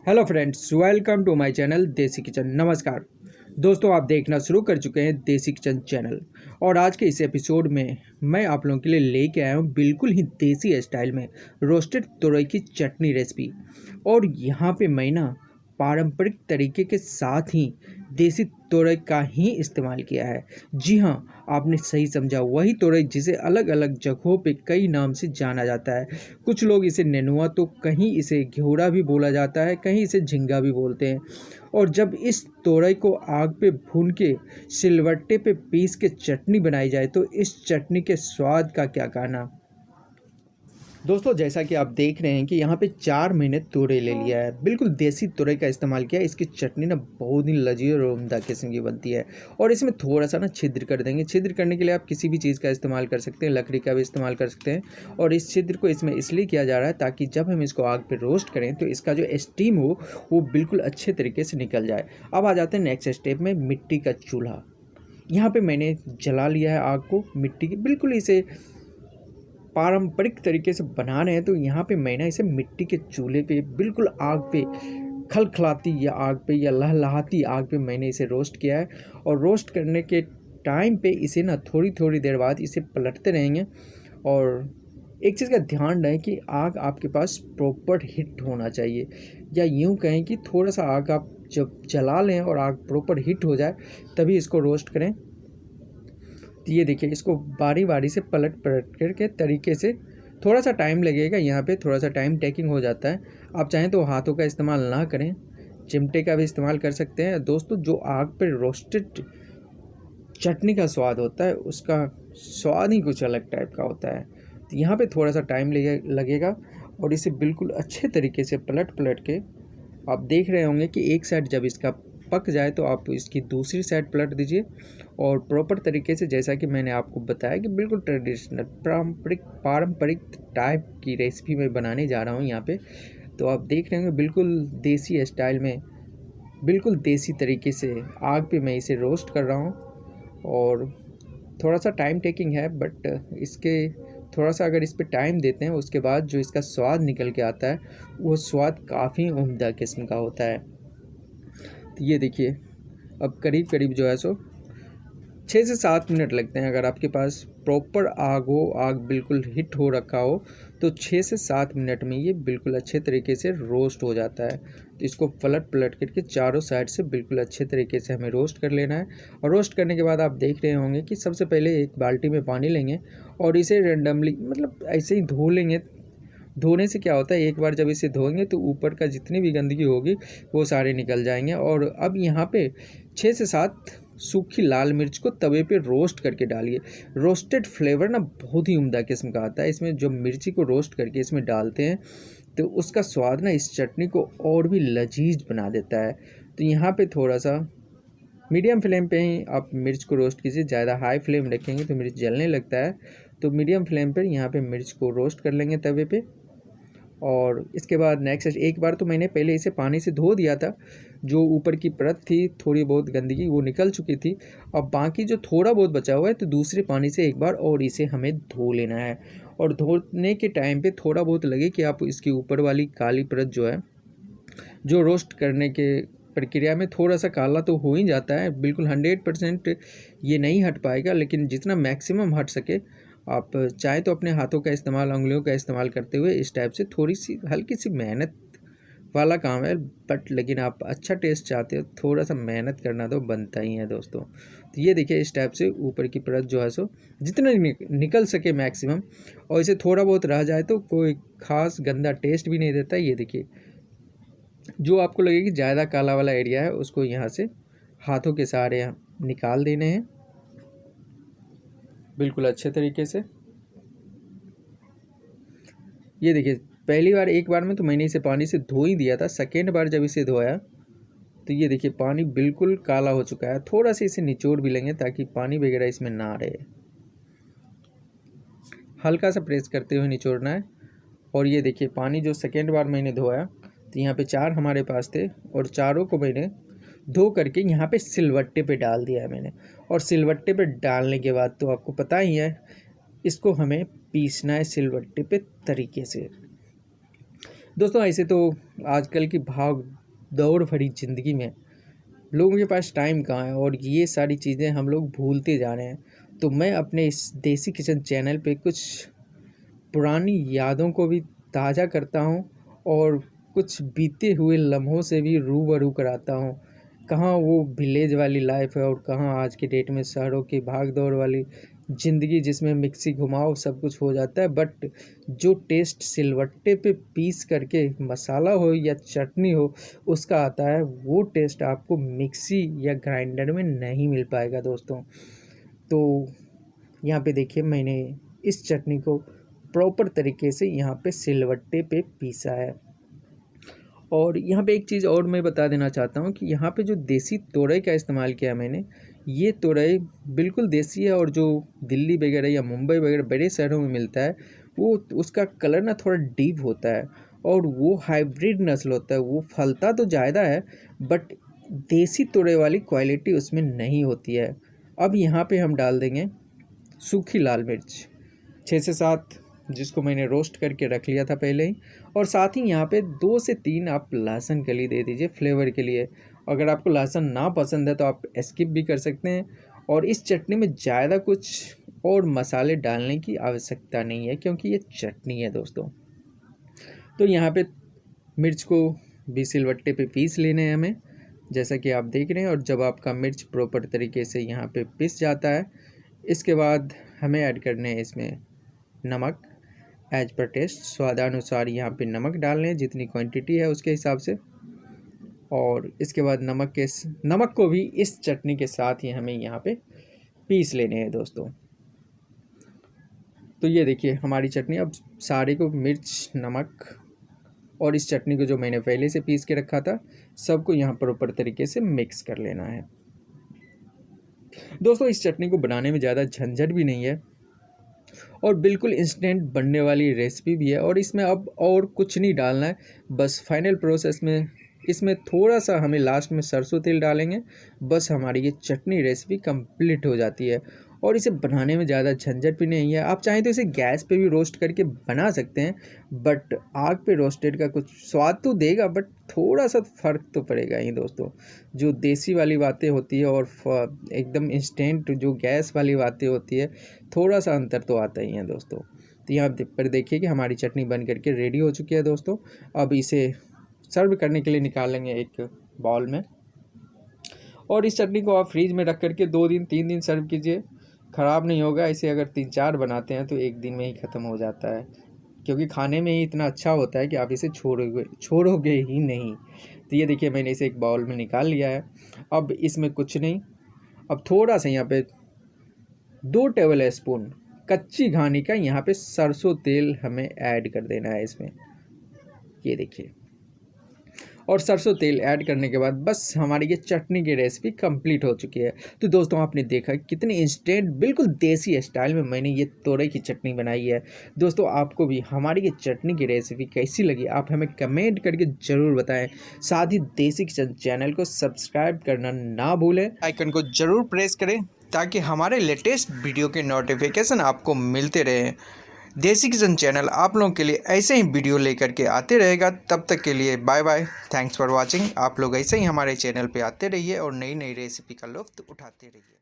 Hello friends, welcome to my channel Desi kitchen. नमस्कार दोस्तों, आप देखना शुरू कर चुके हैं देसी किचन चैनल। और आज के इस एपिसोड में मैं आप लोगों के लिए लेके आया हूँ बिल्कुल ही देसी स्टाइल में रोस्टेड तुरई की चटनी रेसिपी। और यहाँ पे मैं ना पारंपरिक तरीके के साथ ही देसी तुरई का ही इस्तेमाल किया है। जी हाँ, आपने सही समझा, वही तुरई जिसे अलग अलग जगहों पे कई नाम से जाना जाता है। कुछ लोग इसे नेनुआ, तो कहीं इसे घेवड़ा भी बोला जाता है, कहीं इसे झिंगा भी बोलते हैं। और जब इस तुरई को आग पे भून के सिलवट्टे पे पीस के चटनी बनाई जाए तो इस चटनी के स्वाद का क्या कहना। दोस्तों, जैसा कि आप देख रहे हैं कि यहाँ पे 4 मैंने तुरई ले लिया है, बिल्कुल देसी तुरई का इस्तेमाल किया है। इसकी चटनी ना बहुत ही लजीज और उम्दा किस्म की बनती है। और इसमें थोड़ा सा ना छिद्र कर देंगे। छिद्र करने के लिए आप किसी भी चीज़ का इस्तेमाल कर सकते हैं, लकड़ी का भी इस्तेमाल कर सकते हैं। और इस छिद्र को इसमें इसलिए किया जा रहा है ताकि जब हम इसको आग पर रोस्ट करें तो इसका जो स्टीम हो वो बिल्कुल अच्छे तरीके से निकल जाए। अब आ जाते हैं नेक्स्ट स्टेप में, मिट्टी का चूल्हा। यहाँ पे मैंने जला लिया है आग को मिट्टी की, बिल्कुल इसे पारंपरिक तरीके से बना रहे हैं। तो यहाँ पे मैं ना इसे मिट्टी के चूल्हे पे बिल्कुल आग पे खलखलाती या आग पे या लहलहाती आग पे मैंने इसे रोस्ट किया है। और रोस्ट करने के टाइम पे इसे ना थोड़ी थोड़ी देर बाद इसे पलटते रहेंगे। और एक चीज़ का ध्यान रहे कि आग आपके पास प्रॉपर हिट होना चाहिए, या यूँ कहें कि थोड़ा सा आग आप जब जला लें और आग प्रॉपर हिट हो जाए तभी इसको रोस्ट करें। तो ये देखिए, इसको बारी बारी से पलट पलट करके तरीके से, थोड़ा सा टाइम लगेगा, यहाँ पे थोड़ा सा टाइम टेकिंग हो जाता है। आप चाहें तो हाथों का इस्तेमाल ना करें, चिमटे का भी इस्तेमाल कर सकते हैं। दोस्तों, जो आग पे रोस्टेड चटनी का स्वाद होता है उसका स्वाद ही कुछ अलग टाइप का होता है। तो यहाँ पे थोड़ा सा टाइम लगेगा और इसे बिल्कुल अच्छे तरीके से पलट पलट के आप देख रहे होंगे कि एक साइड जब इसका पक जाए तो आप इसकी दूसरी साइड पलट दीजिए। और प्रॉपर तरीके से, जैसा कि मैंने आपको बताया कि बिल्कुल ट्रेडिशनल पारंपरिक टाइप की रेसिपी मैं बनाने जा रहा हूँ यहाँ पे। तो आप देख रहे होंगे बिल्कुल देसी स्टाइल में, बिल्कुल देसी तरीके से आग पे मैं इसे रोस्ट कर रहा हूँ। और थोड़ा सा टाइम टेकिंग है, बट इसके थोड़ा सा अगर इस पर टाइम देते हैं उसके बाद जो इसका स्वाद निकल के आता है वो स्वाद काफ़ी उम्दा किस्म का होता है। तो ये देखिए, अब करीब करीब जो है सो 6 से 7 मिनट लगते हैं। अगर आपके पास प्रॉपर आग हो, आग बिल्कुल हिट हो रखा हो, तो 6 से 7 मिनट में ये बिल्कुल अच्छे तरीके से रोस्ट हो जाता है। तो इसको पलट पलट करके चारों साइड से बिल्कुल अच्छे तरीके से हमें रोस्ट कर लेना है। और रोस्ट करने के बाद आप देख रहे होंगे कि सबसे पहले एक बाल्टी में पानी लेंगे और इसे रेंडमली, मतलब ऐसे ही धो लेंगे। धोने से क्या होता है, एक बार जब इसे धोएंगे तो ऊपर का जितनी भी गंदगी होगी वो सारे निकल जाएंगे। और अब यहाँ पे 6 से 7 सूखी लाल मिर्च को तवे पे रोस्ट करके डालिए। रोस्टेड फ्लेवर ना बहुत ही उम्दा किस्म का आता है इसमें। जब मिर्ची को रोस्ट करके इसमें डालते हैं तो उसका स्वाद ना इस चटनी को और भी लजीज बना देता है। तो यहाँ पे थोड़ा सा मीडियम फ्लेम पे ही आप मिर्च को रोस्ट कीजिए। ज़्यादा हाई फ्लेम रखेंगे तो मिर्च जलने लगता है। तो मीडियम फ्लेम पर यहाँ पे मिर्च को रोस्ट कर लेंगे तवे पे। और इसके बाद नेक्स्ट, एक बार तो मैंने पहले इसे पानी से धो दिया था, जो ऊपर की परत थी थोड़ी बहुत गंदगी वो निकल चुकी थी। अब बाकी जो थोड़ा बहुत बचा हुआ है तो दूसरे पानी से एक बार और इसे हमें धो लेना है। और धोने के टाइम पे थोड़ा बहुत लगे कि आप इसकी ऊपर वाली काली परत जो है, जो रोस्ट करने के प्रक्रिया में थोड़ा सा काला तो हो ही जाता है, बिल्कुल 100% ये नहीं हट पाएगा, लेकिन जितना मैक्सिमम हट सके आप चाहे तो अपने हाथों का इस्तेमाल, उंगलियों का इस्तेमाल करते हुए इस टाइप से, थोड़ी सी हल्की सी मेहनत वाला काम है, बट लेकिन आप अच्छा टेस्ट चाहते हो थोड़ा सा मेहनत करना तो बनता ही है दोस्तों। तो ये देखिए, इस टाइप से ऊपर की परत जो है सो जितना निकल सके मैक्सिमम, और इसे थोड़ा बहुत रह जाए तो कोई ख़ास गंदा टेस्ट भी नहीं देता। ये देखिए, जो आपको लगे कि ज़्यादा काला वाला एरिया है उसको यहाँ से हाथों के सहारे निकाल देने हैं बिल्कुल अच्छे तरीके से। ये देखिए, पहली बार एक बार में तो मैंने इसे पानी से धो ही दिया था, सेकेंड बार जब इसे धोया तो ये देखिए पानी बिल्कुल काला हो चुका है। थोड़ा सा इसे निचोड़ भी लेंगे ताकि पानी वगैरह इसमें ना रहे, हल्का सा प्रेस करते हुए निचोड़ना है। और ये देखिए, पानी जो सेकेंड बार मैंने धोया तो यहाँ पे 4 हमारे पास थे और चारों को मैंने धो करके यहाँ पे सिलवट्टे पे डाल दिया है मैंने। और सिलवट्टे पे डालने के बाद तो आपको पता ही है, इसको हमें पीसना है सिलवट्टे पे तरीके से। दोस्तों ऐसे तो आजकल की भाग दौड़ भरी ज़िंदगी में लोगों के पास टाइम कहाँ है और ये सारी चीज़ें हम लोग भूलते जा रहे हैं। तो मैं अपने इस देसी किचन चैनल पे कुछ पुरानी यादों को भी ताज़ा करता हूँ और कुछ बीते हुए लम्हों से भी रूबरू कराता हूँ। कहाँ वो विलेज वाली लाइफ है और कहाँ आज के डेट में शहरों की भाग दौड़ वाली ज़िंदगी जिसमें मिक्सी घुमाओ सब कुछ हो जाता है। बट जो टेस्ट सिलवट्टे पे पीस करके मसाला हो या चटनी हो उसका आता है, वो टेस्ट आपको मिक्सी या ग्राइंडर में नहीं मिल पाएगा दोस्तों। तो यहाँ पे देखिए मैंने इस चटनी को प्रॉपर तरीके से यहाँ पे सिलवट्टे पे पीसा है। और यहाँ पे एक चीज़ और मैं बता देना चाहता हूँ कि यहाँ पे जो देसी तुरई का इस्तेमाल किया मैंने, ये तुरई बिल्कुल देसी है और जो दिल्ली वगैरह या मुंबई वगैरह बड़े शहरों में मिलता है वो उसका कलर ना थोड़ा डीप होता है और वो हाइब्रिड नस्ल होता है। वो फलता तो ज़्यादा है बट देसी तुरई वाली क्वालिटी उसमें नहीं होती है। अब यहाँ पे हम डाल देंगे सूखी लाल मिर्च 6 से 7, जिसको मैंने रोस्ट करके रख लिया था पहले ही। और साथ ही यहाँ पे 2 से 3 आप लहसुन कली दे दीजिए फ्लेवर के लिए। अगर आपको लहसुन ना पसंद है तो आप स्किप भी कर सकते हैं। और इस चटनी में ज़्यादा कुछ और मसाले डालने की आवश्यकता नहीं है क्योंकि ये चटनी है दोस्तों। तो यहाँ पे मिर्च को भी सिलवट्टे पे पीस लेने हैं हमें, जैसा कि आप देख रहे हैं। और जब आपका मिर्च प्रॉपर तरीके से यहाँ पे पिस जाता है, इसके बाद हमें ऐड करने हैं इसमें नमक एज पर टेस्ट। स्वादानुसार यहाँ पे नमक डाल लें, जितनी क्वांटिटी है उसके हिसाब से। और इसके बाद नमक को भी इस चटनी के साथ ही हमें यहाँ पे पीस लेने हैं दोस्तों। तो ये देखिए हमारी चटनी, अब सारे को मिर्च नमक और इस चटनी को जो मैंने पहले से पीस के रखा था सबको यहाँ पर प्रॉपर तरीके से मिक्स कर लेना है दोस्तों। इस चटनी को बनाने में ज़्यादा झंझट भी नहीं है और बिल्कुल इंस्टेंट बनने वाली रेसिपी भी है। और इसमें अब और कुछ नहीं डालना है, बस फाइनल प्रोसेस में इसमें थोड़ा सा हमें लास्ट में सरसों तेल डालेंगे, बस हमारी ये चटनी रेसिपी कंप्लीट हो जाती है। और इसे बनाने में ज़्यादा झंझट भी नहीं है। आप चाहें तो इसे गैस पे भी रोस्ट करके बना सकते हैं, बट आग पे रोस्टेड का कुछ स्वाद तो देगा बट थोड़ा सा फ़र्क तो पड़ेगा ही दोस्तों। जो देसी वाली बातें होती है और एकदम इंस्टेंट जो गैस वाली बातें होती है, थोड़ा सा अंतर तो आता ही है दोस्तों। तो यहाँ पर देखिए कि हमारी चटनी बन करके रेडी हो चुकी है दोस्तों। अब इसे सर्व करने के लिए निकाल लेंगे एक बाउल में। और इस चटनी को आप फ्रीज में रख करके 2 दिन 3 दिन सर्व कीजिए, ख़राब नहीं होगा। इसे अगर 3-4 बनाते हैं तो 1 दिन में ही ख़त्म हो जाता है, क्योंकि खाने में ही इतना अच्छा होता है कि आप इसे छोड़ोगे ही नहीं। तो ये देखिए मैंने इसे एक बाउल में निकाल लिया है। अब इसमें कुछ नहीं, अब थोड़ा सा यहाँ पे 2 टेबल स्पून कच्ची घानी का यहाँ पे सरसों तेल हमें ऐड कर देना है इसमें। ये देखिए, और सरसों तेल ऐड करने के बाद बस हमारी ये चटनी की रेसिपी कंप्लीट हो चुकी है। तो दोस्तों आपने देखा कितनी इंस्टेंट बिल्कुल देसी स्टाइल में मैंने ये तोरई की चटनी बनाई है। दोस्तों आपको भी हमारी ये चटनी की रेसिपी कैसी लगी आप हमें कमेंट करके ज़रूर बताएं। साथ ही देसी किचन चैनल को सब्सक्राइब करना ना भूलें, आइकन को ज़रूर प्रेस करें ताकि हमारे लेटेस्ट वीडियो के नोटिफिकेशन आपको मिलते रहें। देसी किचन चैनल आप लोगों के लिए ऐसे ही वीडियो लेकर के आते रहेगा। तब तक के लिए bye bye, thanks for watching. आप लोग ऐसे ही हमारे चैनल पे आते रहिए और नई नई रेसिपी का लुत्फ़ उठाते रहिए।